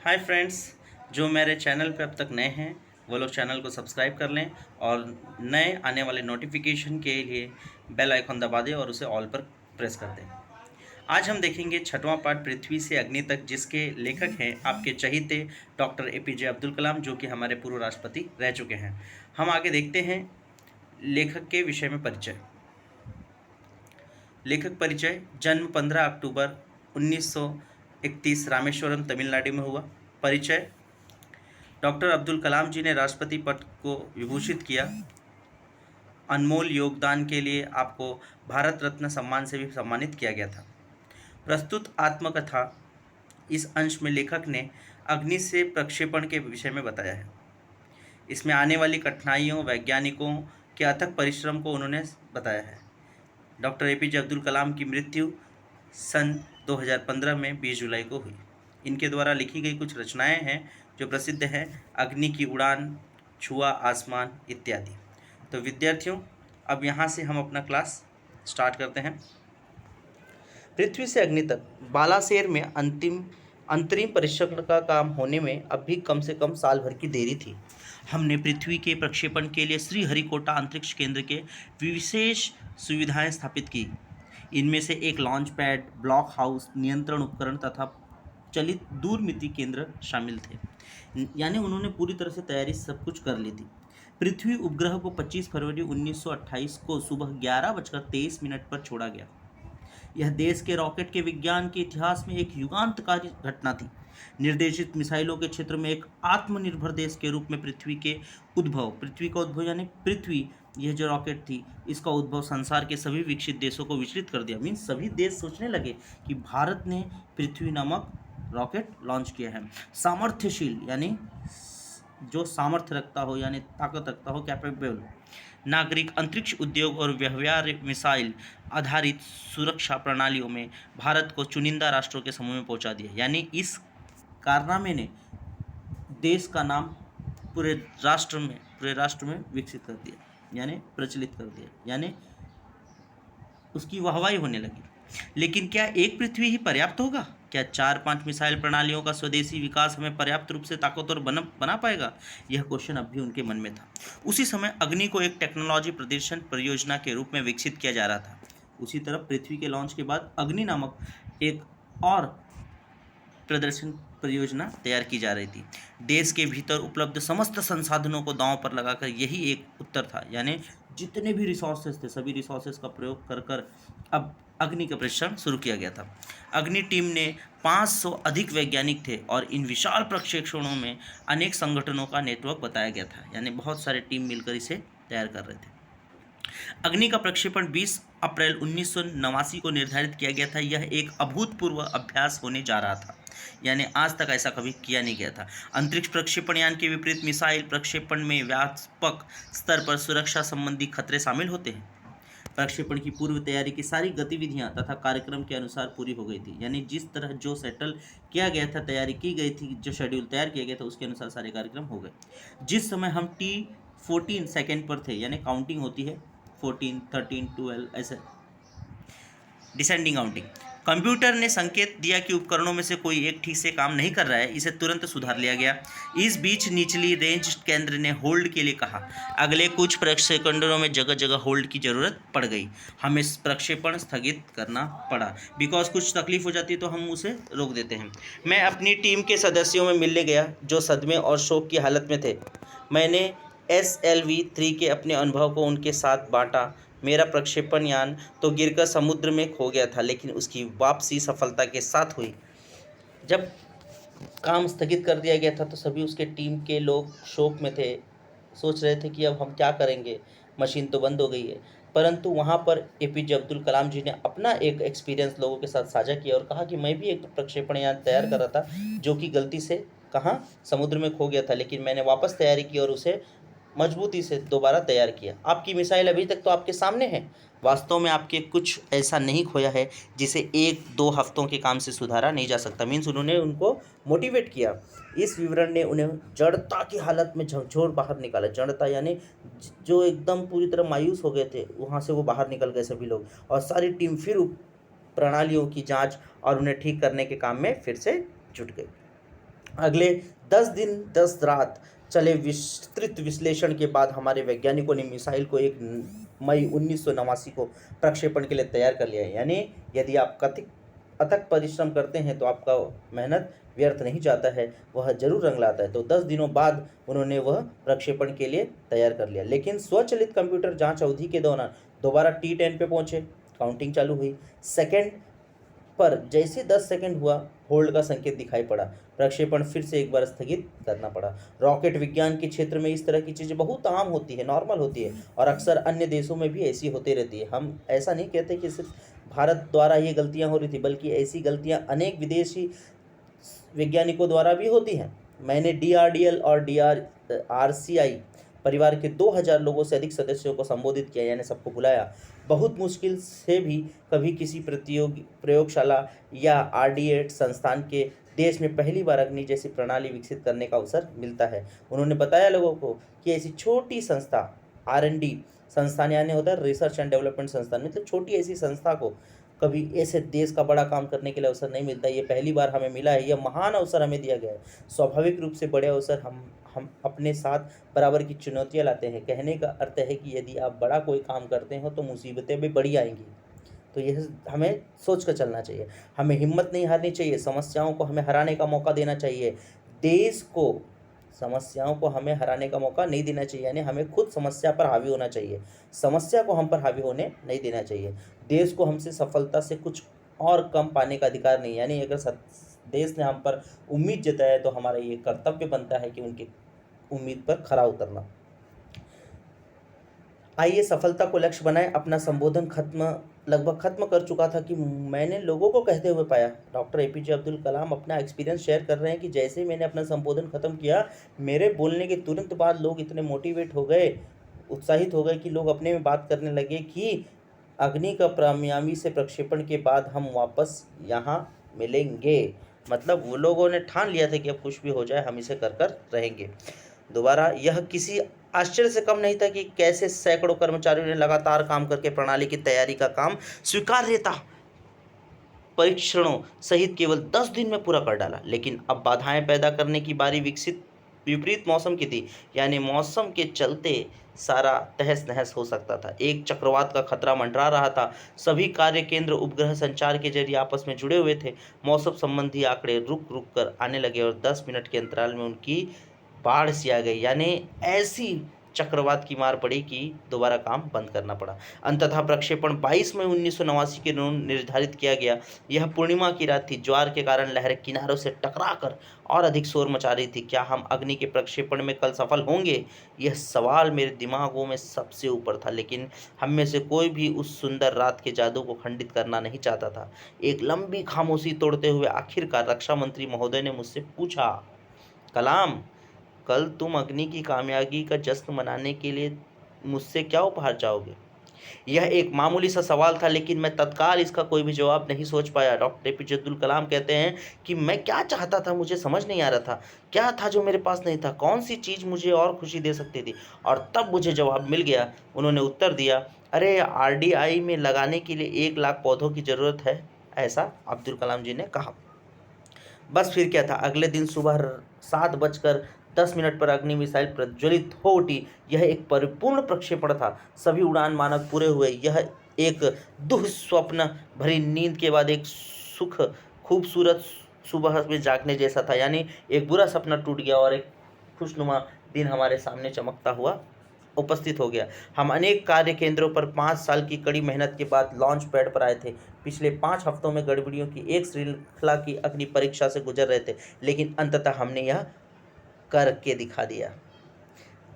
Hi friends, जो मेरे channel पे अब तक नए हैं वो लोग चैनल को सब्सक्राइब कर लें और नए आने वाले नोटिफिकेशन के लिए बेल आइकन दबा दें और उसे ऑल पर प्रेस कर दें। आज हम देखेंगे छठवां पार्ट पृथ्वी से अग्नि तक, जिसके लेखक हैं आपके चहीते डॉक्टर एपीजे अब्दुल कलाम, जो कि हमारे पूर्व राष्ट्रपति रह चुके हैं। हम आगे देखते हैं लेखक के विषय में परिचय। लेखक परिचय। जन्म 15 अक्टूबर 1931 रामेश्वरम, तमिलनाडु में हुआ। परिचय। डॉक्टर अब्दुल कलाम जी ने राष्ट्रपति पद को विभूषित किया। अनमोल योगदान के लिए आपको भारत रत्न सम्मान से भी सम्मानित किया गया था। प्रस्तुत आत्मकथा इस अंश में लेखक ने अग्नि से प्रक्षेपण के विषय में बताया है। इसमें आने वाली कठिनाइयों, वैज्ञानिकों के अथक परिश्रम को उन्होंने बताया है। डॉक्टर एपीजे अब्दुल कलाम की मृत्यु सन 2015 में 20 जुलाई को हुई। इनके द्वारा लिखी गई कुछ रचनाएं हैं जो प्रसिद्ध हैं: अग्नि की उड़ान, छुआ आसमान इत्यादि। तो विद्यार्थियों, अब यहाँ से हम अपना क्लास स्टार्ट करते हैं। पृथ्वी से अग्नि तक बालासेर में अंतरिम परीक्षण का काम होने में अब भी कम से कम साल भर की देरी थी। हमने पृथ्वी के प्रक्षेपण के लिए श्रीहरिकोटा अंतरिक्ष केंद्र के विशेष सुविधाएं स्थापित की। इनमें से एक लॉन्च पैड, ब्लॉक हाउस, नियंत्रण उपकरण तथा चलित दूरमिति केंद्र शामिल थे। यानी उन्होंने पूरी तरह से तैयारी सब कुछ कर ली थी। पृथ्वी उपग्रह को 25 फरवरी 1928 को सुबह 11:23 पर छोड़ा गया। यह देश के रॉकेट के विज्ञान के इतिहास में एक युगांतकारी घटना थी। निर्देशित मिसाइलों के क्षेत्र में एक आत्मनिर्भर देश के रूप में पृथ्वी का उद्भव यानी पृथ्वी, यह जो रॉकेट थी, इसका उद्भव संसार के सभी विकसित देशों को विचलित कर दिया। मीन्स सभी देश सोचने लगे कि भारत ने पृथ्वी नामक रॉकेट लॉन्च किया है। सामर्थ्यशील यानी जो सामर्थ्य रखता हो, यानी ताकत रखता हो, कैपेबल नागरिक अंतरिक्ष उद्योग और व्यवहार मिसाइल आधारित सुरक्षा प्रणालियों में भारत को चुनिंदा राष्ट्रों के समूह में पहुंचा दिया। यानी इस कारनामे ने देश का नाम पूरे राष्ट्र में विकसित कर दिया, यानी प्रचलित कर दिया, यानी उसकी वाहवाही होने लगी। लेकिन क्या एक पृथ्वी ही पर्याप्त होगा? क्या 4-5 मिसाइल प्रणालियों का स्वदेशी विकास हमें पर्याप्त रूप से ताकतवर बना पाएगा? यह क्वेश्चन अब भी उनके मन में था। उसी समय अग्नि को एक टेक्नोलॉजी प्रदर्शन परियोजना के रूप में विकसित किया जा रहा था। उसी तरफ पृथ्वी के लॉन्च के बाद अग्नि नामक एक और प्रदर्शन परियोजना तैयार की जा रही थी। देश के भीतर उपलब्ध समस्त संसाधनों को दांव पर लगाकर यही एक उत्तर था, यानी जितने भी रिसोर्सेज थे सभी रिसोर्सेज का प्रयोग कर अब अग्नि का परीक्षण शुरू किया गया था। अग्नि टीम ने 500 अधिक वैज्ञानिक थे और इन विशाल प्रक्षेपणों में अनेक संगठनों का नेटवर्क बताया गया था, यानी बहुत सारे टीम मिलकर इसे तैयार कर रहे थे। अग्नि का प्रक्षेपण 20 अप्रैल 1989 को निर्धारित किया गया था। यह एक अभूतपूर्व अभ्यास होने जा रहा था, यानी आज तक ऐसा कभी किया नहीं गया था। अंतरिक्ष प्रक्षेपण यान के विपरीत मिसाइल प्रक्षेपण में व्यापक स्तर पर सुरक्षा संबंधी खतरे शामिल होते हैं। प्रक्षेपण की पूर्व तैयारी की सारी गतिविधियां तथा कार्यक्रम के अनुसार पूरी हो गई थी, यानी जिस तरह जो सेटल किया गया था, तैयारी की गई थी, जो शेड्यूल तैयार किया गया था, उसके अनुसार सारे कार्यक्रम हो गए। जिस समय हम T14 सेकेंड पर थे, यानी काउंटिंग होती है 14, 13, 12 ऐसे डिसेंडिंग काउंटिंग, कंप्यूटर ने संकेत दिया कि उपकरणों में से कोई एक ठीक से काम नहीं कर रहा है। इसे तुरंत सुधार लिया गया। इस बीच निचली रेंज केंद्र ने होल्ड के लिए कहा। अगले कुछ सेकंडों में जगह जगह होल्ड की ज़रूरत पड़ गई। हमें प्रक्षेपण स्थगित करना पड़ा, बिकॉज कुछ तकलीफ हो जाती है तो हम उसे रोक देते हैं। मैं अपनी टीम के सदस्यों में मिलने गया जो सदमे और शोक की हालत में थे। मैंने SLV-3 के अपने अनुभव को उनके साथ बांटा। मेरा प्रक्षेपण यान तो गिरकर समुद्र में खो गया था, लेकिन उसकी वापसी सफलता के साथ हुई। जब काम स्थगित कर दिया गया था तो सभी उसके टीम के लोग शोक में थे, सोच रहे थे कि अब हम क्या करेंगे, मशीन तो बंद हो गई है। परंतु वहाँ पर एपीजे अब्दुल कलाम जी ने अपना एक एक्सपीरियंस लोगों के साथ साझा किया और कहा कि मैं भी एक प्रक्षेपण यान तैयार कर रहा था, जो कि गलती से कहाँ समुद्र में खो गया था, लेकिन मैंने वापस तैयारी की और उसे मजबूती से दोबारा तैयार किया। आपकी मिसाइल अभी तक तो आपके सामने है। वास्तव में आपके कुछ ऐसा नहीं खोया है जिसे 1-2 हफ्तों के काम से सुधारा नहीं जा सकता। मीन्स उन्होंने उनको मोटिवेट किया। इस विवरण ने उन्हें जड़ता की हालत में झकझोर बाहर निकाला। जड़ता यानी जो एकदम पूरी तरह मायूस हो गए थे, वहाँ से वो बाहर निकल गए सभी लोग, और सारी टीम फिर प्रणालियों की जाँच और उन्हें ठीक करने के काम में फिर से जुट गई। अगले 10 दिन 10 रात चले विस्तृत विश्लेषण के बाद हमारे वैज्ञानिकों ने मिसाइल को 1 मई 1989 को प्रक्षेपण के लिए तैयार कर लिया है। यानी यदि आप कथित अथक परिश्रम करते हैं तो आपका मेहनत व्यर्थ नहीं जाता है, वह जरूर रंग लाता है। तो 10 दिनों बाद उन्होंने वह प्रक्षेपण के लिए तैयार कर लिया। लेकिन स्वचालित कंप्यूटर जांच अवधि के दौरान दोबारा T10 पे पहुंचे, काउंटिंग चालू हुई। सेकंड पर जैसे 10 सेकंड हुआ, होल्ड का संकेत दिखाई पड़ा, प्रक्षेपण फिर से एक बार स्थगित करना पड़ा। रॉकेट विज्ञान के क्षेत्र में इस तरह की चीज़ें बहुत आम होती है, नॉर्मल होती है, और अक्सर अन्य देशों में भी ऐसी होती रहती है। हम ऐसा नहीं कहते कि सिर्फ भारत द्वारा ये गलतियां हो रही थी, बल्कि ऐसी गलतियां अनेक विदेशी वैज्ञानिकों द्वारा भी होती हैं। मैंने DRDL और RCI परिवार के 2000 लोगों से अधिक सदस्यों को संबोधित किया, यानी सबको बुलाया। बहुत मुश्किल से भी कभी किसी प्रयोगशाला या RD8 संस्थान के देश में पहली बार अग्नि जैसी प्रणाली विकसित करने का अवसर मिलता है। उन्होंने बताया लोगों को कि ऐसी छोटी संस्था, R&D संस्थान यानी होता है रिसर्च एंड डेवलपमेंट संस्थान, मतलब छोटी ऐसी संस्था को कभी ऐसे देश का बड़ा काम करने के लिए अवसर नहीं मिलता। ये पहली बार हमें मिला है, यह महान अवसर हमें दिया गया है। स्वाभाविक रूप से बड़े अवसर हम अपने साथ बराबर की चुनौतियां लाते हैं। कहने का अर्थ है कि यदि आप बड़ा कोई काम करते हो तो मुसीबतें भी बड़ी आएंगी। तो यह हमें सोच कर चलना चाहिए। हमें हिम्मत नहीं हारनी चाहिए, समस्याओं को हमें हराने का मौका देना चाहिए। देश को समस्याओं को हमें हराने का मौका नहीं देना चाहिए, यानी हमें खुद समस्या पर हावी होना चाहिए, समस्या को हम पर हावी होने नहीं देना चाहिए। देश को हमसे सफलता से कुछ और कम पाने का अधिकार नहीं, यानी अगर देश ने हम पर उम्मीद जताया है तो हमारा ये कर्तव्य बनता है कि उनकी उम्मीद पर खरा उतरना। आइए सफलता को लक्ष्य बनाएं। अपना संबोधन लगभग खत्म कर चुका था कि मैंने लोगों को कहते हुए पाया, डॉक्टर APJ अब्दुल कलाम अपना एक्सपीरियंस शेयर कर रहे हैं कि जैसे ही मैंने अपना संबोधन खत्म किया, मेरे बोलने के तुरंत बाद लोग इतने मोटिवेट हो गए, उत्साहित हो गए कि लोग अपने में बात करने लगे कि अग्नि का प्राणायामी से प्रक्षेपण के बाद हम वापस यहाँ मिलेंगे। मतलब वो लोगों ने ठान लिया था कि अब कुछ भी हो जाए हम इसे कर कर रहेंगे दोबारा। यह किसी आश्चर्य से कम नहीं था कि कैसे सैकड़ों कर्मचारियों ने लगातार काम करके प्रणाली की तैयारी का काम स्वीकार्यता परीक्षणों सहित केवल 10 दिन में पूरा कर डाला। लेकिन अब बाधाएं पैदा करने की बारी विपरीत मौसम की थी, यानी मौसम के चलते सारा तहस नहस हो सकता था। एक चक्रवात का खतरा मंडरा रहा था। सभी कार्य केंद्र उपग्रह संचार के जरिए आपस में जुड़े हुए थे। मौसम संबंधी आंकड़े रुक रुक कर आने लगे और 10 मिनट के अंतराल में उनकी बाढ़ सी आ गई, यानी ऐसी चक्रवात की मार पड़ी कि दोबारा काम बंद करना पड़ा। अंततः प्रक्षेपण 22 मई 1989 के निर्धारित किया गया। यह पूर्णिमा की रात थी। ज्वार के कारण लहरें किनारों से टकराकर और अधिक शोर मचा रही थी। क्या हम अग्नि के प्रक्षेपण में कल सफल होंगे? यह सवाल मेरे दिमागों में सबसे ऊपर था, लेकिन हम में से कोई भी उस सुंदर रात के जादू को खंडित करना नहीं चाहता था। एक लंबी खामोशी तोड़ते हुए आखिरकार रक्षा मंत्री महोदय ने मुझसे पूछा, कलाम, कल तुम अग्नि की कामयाबी का जश्न मनाने के लिए मुझसे क्या उपहार चाहोगे? यह एक मामूली सा सवाल था, लेकिन मैं तत्काल इसका कोई भी जवाब नहीं सोच पाया। डॉक्टर APJ अब्दुल कलाम कहते हैं कि मैं क्या चाहता था मुझे समझ नहीं आ रहा था। क्या था जो मेरे पास नहीं था? कौन सी चीज़ मुझे और खुशी दे सकती थी? और तब मुझे जवाब मिल गया। उन्होंने उत्तर दिया, अरे RDI में लगाने के लिए 1 लाख पौधों की ज़रूरत है, ऐसा अब्दुल कलाम जी ने कहा। बस फिर क्या था, अगले दिन सुबह 7:10 पर अग्नि मिसाइल प्रज्वलित हो उठी। यह एक परिपूर्ण प्रक्षेपण था। सभी उड़ान मानक पूरे हुए। यह एक दुःस्वप्न भरी नींद के बाद एक खूबसूरत सुबह में जागने जैसा था, यानी एक बुरा सपना टूट गया और एक खुशनुमा दिन हमारे सामने चमकता हुआ उपस्थित हो गया। हम अनेक कार्य केंद्रों पर 5 साल की कड़ी मेहनत के बाद लॉन्च पैड पर आए थे। पिछले 5 हफ्तों में गड़बड़ियों की एक श्रृंखला की अग्नि परीक्षा से गुजर रहे थे, लेकिन अंततः हमने यह करके दिखा दिया।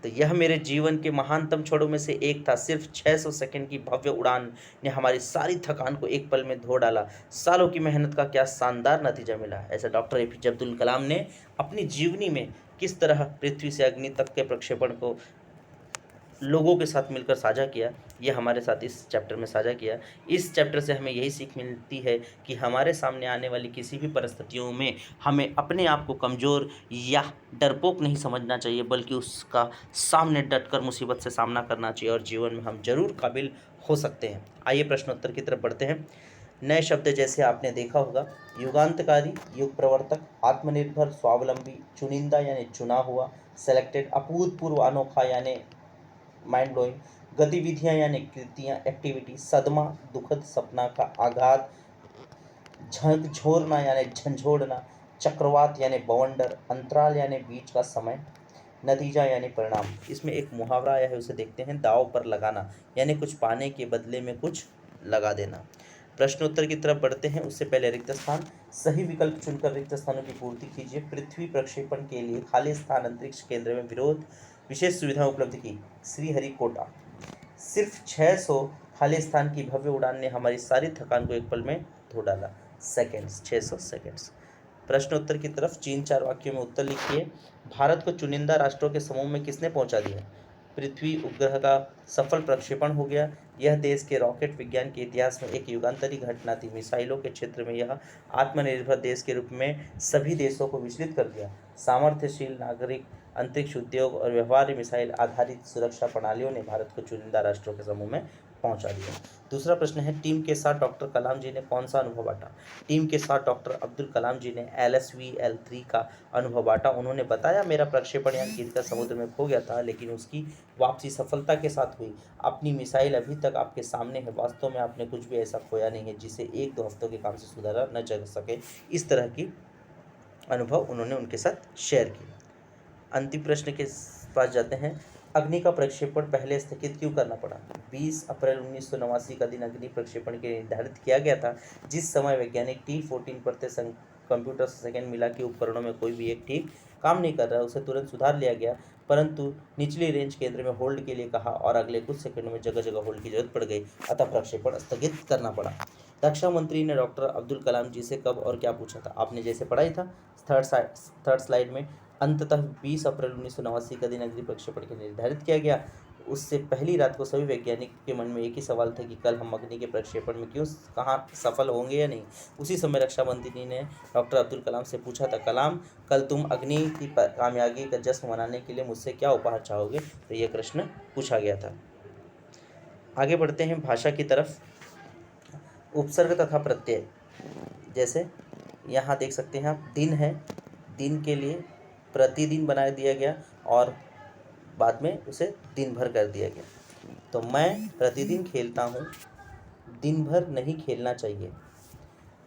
तो यह मेरे जीवन के महानतम क्षणों में से एक था। सिर्फ 600 सेकंड की भव्य उड़ान ने हमारी सारी थकान को एक पल में धो डाला। सालों की मेहनत का क्या शानदार नतीजा मिला। ऐसा डॉक्टर APJ अब्दुल कलाम ने अपनी जीवनी में किस तरह पृथ्वी से अग्नि तक के प्रक्षेपण को लोगों के साथ मिलकर साझा किया, ये हमारे साथ इस चैप्टर में साझा किया। इस चैप्टर से हमें यही सीख मिलती है कि हमारे सामने आने वाली किसी भी परिस्थितियों में हमें अपने आप को कमज़ोर या डरपोक नहीं समझना चाहिए, बल्कि उसका सामने डटकर मुसीबत से सामना करना चाहिए और जीवन में हम जरूर काबिल हो सकते हैं। आइए प्रश्नोत्तर की तरफ बढ़ते हैं। नए शब्द जैसे आपने देखा होगा युगांतकारी, युग प्रवर्तक, आत्मनिर्भर, स्वावलंबी, चुनिंदा यानी चुना हुआ, सेलेक्टेड, अभूतपूर्व, अनोखा यानी माइंड ब्लोइंग, गतिविधियां यानी कृतियां, एक्टिविटी, सदमा, दुखद, सपना का आघात, झकझोरना यानी झंझोड़ना, चक्रवात यानी बवंडर, अंतराल यानी बीच का समय, नतीजा यानी परिणाम। इसमें एक मुहावरा आया है, उसे देखते हैं। दांव पर लगाना यानी कुछ पाने के बदले में कुछ लगा देना। प्रश्नोत्तर की तरफ बढ़ते हैं, उससे पहले रिक्त स्थान, सही विकल्प चुनकर रिक्त स्थानों की पूर्ति कीजिए। पृथ्वी प्रक्षेपण के लिए खाली स्थान अंतरिक्ष केंद्र में विरोध, विशेष सुविधाएं उपलब्ध की, श्रीहरिकोटा। सिर्फ 600 खाली स्थान की भव्य उड़ान ने हमारी सारी थकान को एक पल में धो डाला। Seconds, 600 seconds. प्रश्नोत्तर की तरफ, 3-4 वाक्यों में उत्तर लिखिए। भारत को चुनिंदा राष्ट्रों के समूह में किसने पहुंचा दिया? पृथ्वी उपग्रह का सफल प्रक्षेपण हो गया। यह देश के रॉकेट विज्ञान के इतिहास में एक युगांतरी घटना थी। मिसाइलों के क्षेत्र में यह आत्मनिर्भर देश के रूप में सभी देशों को विचलित कर दिया। सामर्थ्यशील नागरिक, अंतरिक्ष उद्योग और व्यवहार्य मिसाइल आधारित सुरक्षा प्रणालियों ने भारत को चुनिंदा राष्ट्रों के समूह में पहुंचा दिया। दूसरा प्रश्न है, टीम के साथ डॉक्टर कलाम जी ने कौन सा अनुभव बांटा? टीम के साथ डॉक्टर अब्दुल कलाम जी ने LSVL-3 का अनुभव बांटा। उन्होंने बताया, मेरा प्रक्षेपण यान गिरकर समुद्र में खो गया था, लेकिन उसकी वापसी सफलता के साथ हुई। अपनी मिसाइल अभी तक आपके सामने है। वास्तव में आपने कुछ भी ऐसा खोया नहीं है जिसे 1-2 हफ्तों के काम से सुधारा न जा सके। इस तरह की अनुभव उन्होंने उनके साथ शेयर किए। अंतिम प्रश्न के पास जाते हैं। अग्नि का प्रक्षेपण पहले स्थगित क्यों करना पड़ा? 20 अप्रैल 1989 का दिन अग्नि प्रक्षेपण के लिए निर्धारित किया गया था। जिस समय वैज्ञानिक T14 पर कंप्यूटर से सेकंड मिला कि उपकरणों में कोई भी एक ठीक काम नहीं कर रहा है, उसे तुरंत सुधार लिया गया, परंतु निचली रेंज केंद्र में होल्ड के लिए कहा और अगले कुछ सेकंडों में जगह जगह होल्ड की जरूरत पड़ गई, अतः प्रक्षेपण स्थगित करना पड़ा। रक्षा मंत्री ने डॉक्टर अब्दुल कलाम जी से कब और क्या पूछा था? आपने जैसे पढ़ा ही था थर्ड स्लाइड में। अंततः 20 अप्रैल 1989 का दिन अग्नि प्रक्षेपण के निर्धारित किया गया। उससे पहली रात को सभी वैज्ञानिक के मन में एक ही सवाल था कि कल हम अग्नि के प्रक्षेपण में कहाँ सफल होंगे या नहीं। उसी समय रक्षा मंत्री ने डॉक्टर अब्दुल कलाम से पूछा था, कलाम, कल तुम अग्नि की कामयाबी का जश्न मनाने के लिए मुझसे क्या उपहार चाहोगे? तो यह प्रश्न पूछा गया था। आगे बढ़ते हैं भाषा की तरफ। उपसर्ग तथा प्रत्यय, जैसे यहाँ देख सकते हैं आप, दिन है, दिन के लिए प्रतिदिन बना दिया गया और बाद में उसे दिन भर कर दिया गया। तो मैं प्रतिदिन खेलता हूँ, दिन भर नहीं खेलना चाहिए।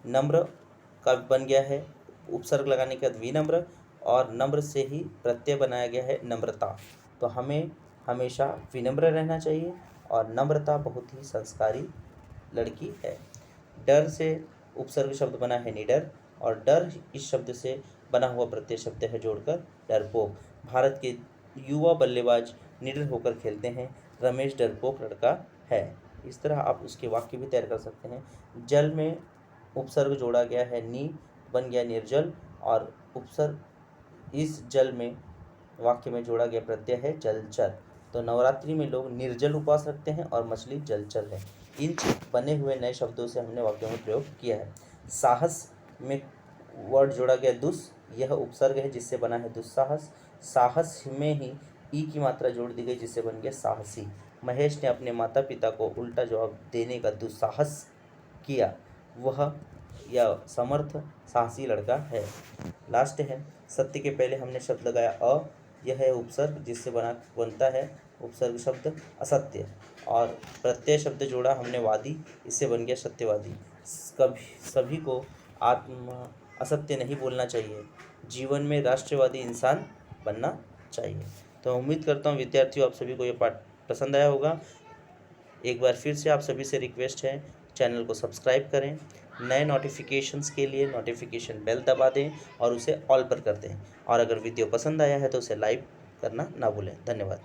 नम्र का बन गया है उपसर्ग लगाने के बाद विनम्र, और नम्र से ही प्रत्यय बनाया गया है नम्रता। तो हमें हमेशा विनम्र रहना चाहिए और नम्रता बहुत ही संस्कारी लड़की है। डर से उपसर्ग शब्द बना है निडर, और डर इस शब्द से बना हुआ प्रत्यय शब्द है जोड़कर डरपोक। भारत के युवा बल्लेबाज निडर होकर खेलते हैं, रमेश डरपोक लड़का है। इस तरह आप उसके वाक्य भी तैयार कर सकते हैं। जल में उपसर्ग जोड़ा गया है नी, बन गया निर्जल, और उपसर्ग इस जल में वाक्य में जोड़ा गया प्रत्यय है जलचर। तो नवरात्रि में लोग निर्जल उपवास रखते हैं और मछली जलचर है। इन बने हुए नए शब्दों से हमने वाक्यों में प्रयोग किया है। साहस में वर्ड जोड़ा गया दुस, यह उपसर्ग है जिससे बना है दुस्साहस। साहस में ही ई की मात्रा जोड़ दी गई जिससे बन गया साहसी। महेश ने अपने माता पिता को उल्टा जवाब देने का दुस्साहस किया, वह यह समर्थ साहसी लड़का है। लास्ट है, सत्य के पहले हमने शब्द लगाया अ, यह है उपसर्ग जिससे बनता है उपसर्ग शब्द असत्य, और प्रत्यय शब्द जोड़ा हमने वादी, इससे बन गया सत्यवादी। सभी को असत्य नहीं बोलना चाहिए, जीवन में राष्ट्रवादी इंसान बनना चाहिए। तो उम्मीद करता हूँ विद्यार्थियों आप सभी को ये पाठ पसंद आया होगा। एक बार फिर से आप सभी से रिक्वेस्ट है, चैनल को सब्सक्राइब करें, नए नोटिफिकेशंस के लिए नोटिफिकेशन बेल दबा दें और उसे ऑल पर कर दें, और अगर वीडियो पसंद आया है तो उसे लाइक करना ना भूलें। धन्यवाद।